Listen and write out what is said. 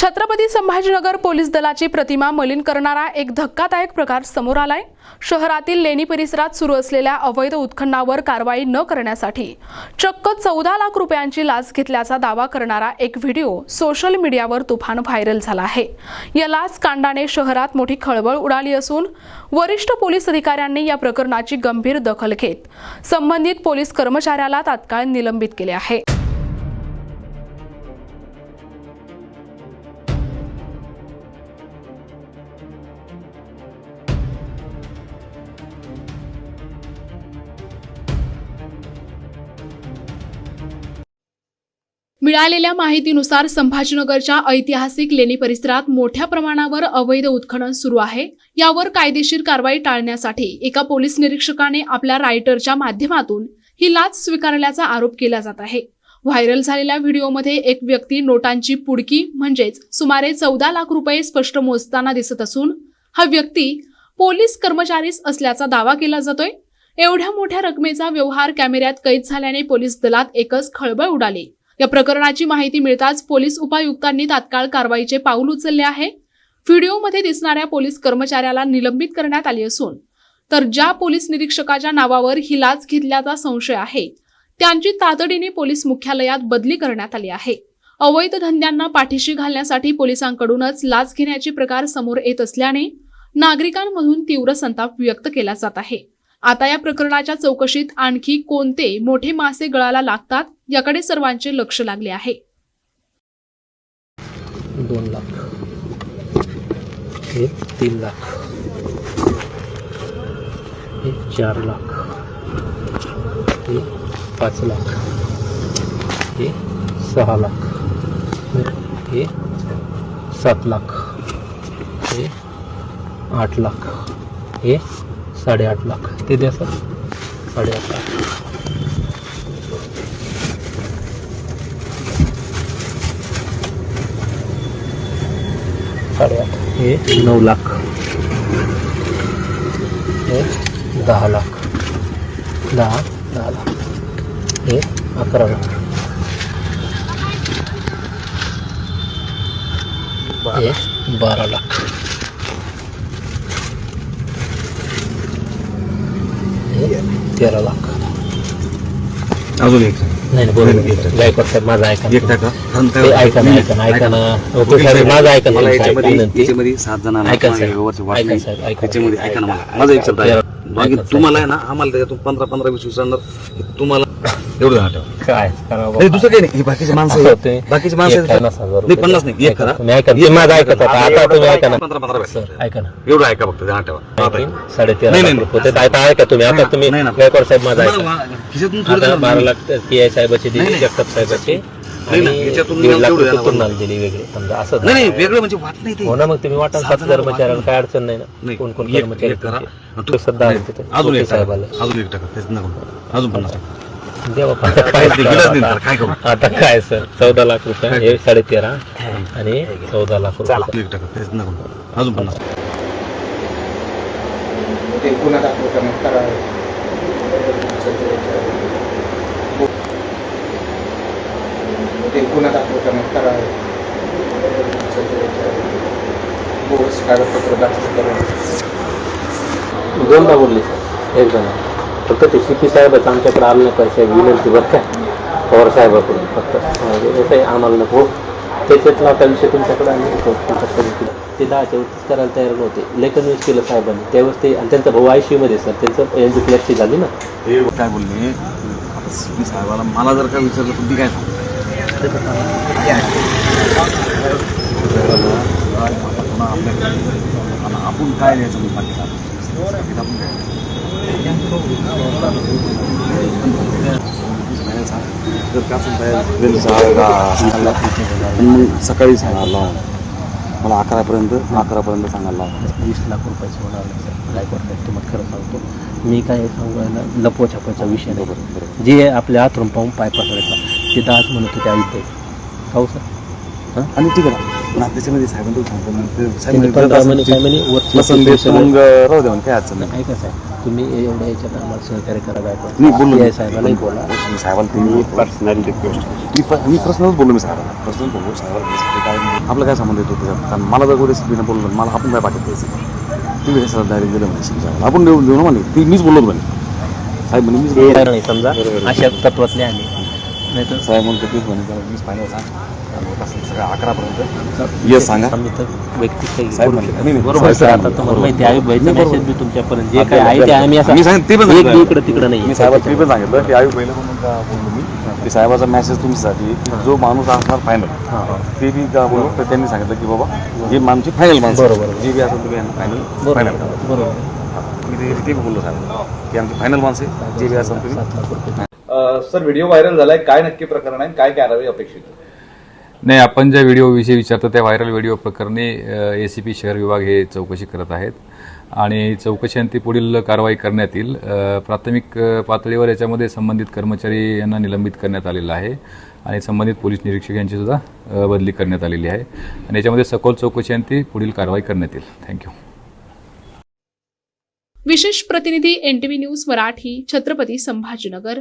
Chhatrapati Sambhajinagar police दलाची प्रतिमा मलिन करणारा एक धक्कादायक प्रकार समोर आलाय। शहरातील लेणी परिसरात सुरू असलेल्या अवैध उत्खननावर कारवाई न करण्यासाठी चक्क 14 लाख रुपयांची लाच घेतल्याचा दावा करणारा एक व्हिडिओ सोशल मीडियावर तुफान व्हायरल झाला आहे। या लाच कांडाने शहरात मोठी खळबळ उडाली असून वरिष्ठ पोलीस अधिकाऱ्यांनी या प्रकरणाची गंभीर दखल घेत संबंधित पोलीस कर्मचाऱ्याला तात्काळ निलंबित केले आहे। मिळालेल्या माहितीनुसार संभाजीनगरच्या ऐतिहासिक लेणी परिसरात मोठ्या प्रमाणावर अवैध उत्खनन सुरू आहे। यावर कायदेशीर कारवाई टाळण्यासाठी एका पोलीस निरीक्षकाने आपल्या रायटरच्या माध्यमातून ही लाच स्वीकारल्याचा आरोप केला जात आहे। व्हायरल झालेल्या व्हिडिओमध्ये एक व्यक्ती नोटांची पुडकी म्हणजेच सुमारे 14 लाख रुपये स्पष्ट मोजताना दिसत असून हा व्यक्ती पोलीस कर्मचारीच असल्याचा दावा केला जातोय। एवढ्या मोठ्या रकमेचा व्यवहार कॅमेऱ्यात कैद झाल्याने पोलीस दलात एकच खळबळ उडाली। या प्रकरणाची माहिती मिळताच पोलीस उपायुक्तांनी तात्काळ कारवाईचे पाऊल उचलले आहे। व्हिडिओमध्ये दिसणाऱ्या पोलीस कर्मचाऱ्याला निलंबित करण्यात आले असून तर ज्या पोलीस निरीक्षकाच्या नावावर ही लाच घेतल्याचा संशय आहे त्यांची तातडीने पोलीस मुख्यालयात बदली करण्यात आली आहे। अवैध धंद्यांना पाठीशी घालण्यासाठी पोलिसांकडूनच लाच घेण्याचे प्रकार समोर येत असल्याने नागरिकांमधून तीव्र संताप व्यक्त केला जात आहे। आता या प्रकरणाच्या चौकशीत आणखी कोणते मोठे मासे गळाला लागतात याकडे सर्वांचे लक्ष लागले आहे। 2 लाख, हे 3 लाख, हे 4 लाख, हे 5 लाख, हे 6 लाख, हे 7 लाख, हे 8 लाख, हे 8.5 लाख। ते द्या सर, 8.5 लाख, 8.5, हे 9 लाख, हे 10 लाख, 10 लाख, हे 11 लाख, हे 12 लाख, हे 13 लाख। अजून एक नाही बरोबर गायकवाड साहेब माझा ऐका, एक टाका ऐका ना माझा ऐका त्याच्यामध्ये 7 जणांना त्याच्यामध्ये ऐका ना माझा एक शब्द आहे। बाकी तुम्हाला आहे ना आम्हाला त्याच्यातून 15-20 तुम्हाला एवढं आठव काय दुसरं काही नाही। बाकीचे माणसं बाकीचे माणसं 50 नाही एक करा माझा ऐकत आता तुम्ही ऐका ना 15 ऐका ना एवढं ऐका फक्त आठवा 13.5 होते आता ऐका तुम्ही आता तुम्ही गायकवाड साहेब माझा ऐका आता 12 लाख PI साहेबाची दिली जगताप साहेबाची आणि 1.5 लाख रुपये दिली वेगळे समजा असं नाही वेगळं म्हणजे वाट नाही ते हो ना। मग तुम्ही वाटा 7 कर्मचाऱ्यांना काय अडचण नाही ना। कोण कोण कर्मचारी तू सध्या अजून एक साहेबाला अजून एक टाका तेच नको अजून 50 टाका देवा काय करू आता काय सर 14 लाख रुपये हे 13.5 आणि 14 लाख रुपये एक टाका तेच नको अजून 50 दोनदा बोलले सर, एक जण फक्त ते CP साहेबाचं आमच्याकडे आलं नाही पैसे विनंती बरं काय पवार साहेबाकडून फक्त असं आम्हाला नको त्याच्यातला आता विषय तुमच्याकडे आले ते 10च्या वरतीच करायला तयार नव्हते। लेखन यूज केलं साहेबांनी त्यावेळेस ते आणि त्यांचा भाऊ ICU मध्ये सर त्यांचं यांची फ्लॅक्सी झाली ना। काय बोलले CP साहेबाला मला जर का विचारलं तर ती काय आपण काय द्यायचं सकाळी सांगायला मला 11पर्यंत सांगायला 20 लाख रुपयाचे होणार नाही सर गायकवाड साहेब तुम्हाला खरं सांगतो। मी काय सांगायला लपवाछापाचा विषय नाही। जे आपल्या हातून पाहून पाय पसरायचा ते 10 म्हणत होते ऐकते हो सर। आणि ठीक आहे ना त्याच्यामध्ये साहेबांना सांगतो काय म्हणे राहू द्या काय अडचण नाही। ऐका साहेब तुम्ही एवढ्या याच्यात आम्हाला सहकार्य करायला मी बोललो आहे साहेबांनाही बोला. मी साहेबाला मी पर्सनल रिक्वेस्ट मी पर्सनलच बोललो मी साहेबाला पर्सनल बोललो साहेबाला काय आपलं काय संबंध येतो त्याच्यात कारण मला जर रेसिपीनं बोललं मला आपण काय पाठवत द्यायचं तुम्ही हे सर डायरेक्ट दिलं म्हणे साहेब आपण देऊ ना म्हणे ती मीच बोललो म्हणे साहेब म्हणे मीच बोललो नाही समजा अशा तत्वातले आले नाही तर साहेब म्हणतो तेच म्हणे मीच फायनल सांग सगळं 11पर्यंत येस सांगा आम्ही तर वैयक्तिक काही साहेब करू म्हणले, शकत नाही, नाही. नाही, बरोबर साहेब सर आता तुम्हाला माहिती आहे आयुष मेसेज बी तुमच्यापर्यंत जे काय आता आहे ते आम्ही असं मी सांगितलं ते पण एक सांगितलं. इकडं तिकडं नाही मी साहेबाला ते पण सांगितलं की आयुष पहिलं म्हणून का बोललो मी की साहेबाचा मेसेज तुमच्यासाठी की जो माणूस असणार फायनल ते बी का बोललो तर त्यांनी सांगितलं की बाबा हे आमची फायनल माणसं बरोबर. जे बी असेल तुम्ही फायनल फायनल बरोबर मी ते बोललो साहेब की आमची फायनल माणसं आहे जे बी असेल तुम्ही सर व्हिडिओ व्हायरल झालाय काय नक्की प्रकरण आहे काय कारवाई अपेक्षित आहे? नाही आपण ज्या व्हिडिओविषयी विचारतो त्या व्हायरल व्हिडिओ प्रकरणी ACP शहर विभाग हे चौकशी करत आहेत आणि चौकशीअंती पुढील कारवाई करण्यात येईल. प्राथमिक पातळीवर याच्यामध्ये संबंधित कर्मचारी यांना निलंबित करण्यात आलेलं आहे आणि संबंधित पोलीस निरीक्षक यांची सुद्धा बदली करण्यात आलेली आहे आणि याच्यामध्ये सखोल चौकशीअंती पुढील कारवाई करण्यात येईल. थँक्यू. विशेष प्रतिनिधी NTV न्यूज मराठी, छत्रपती संभाजीनगर.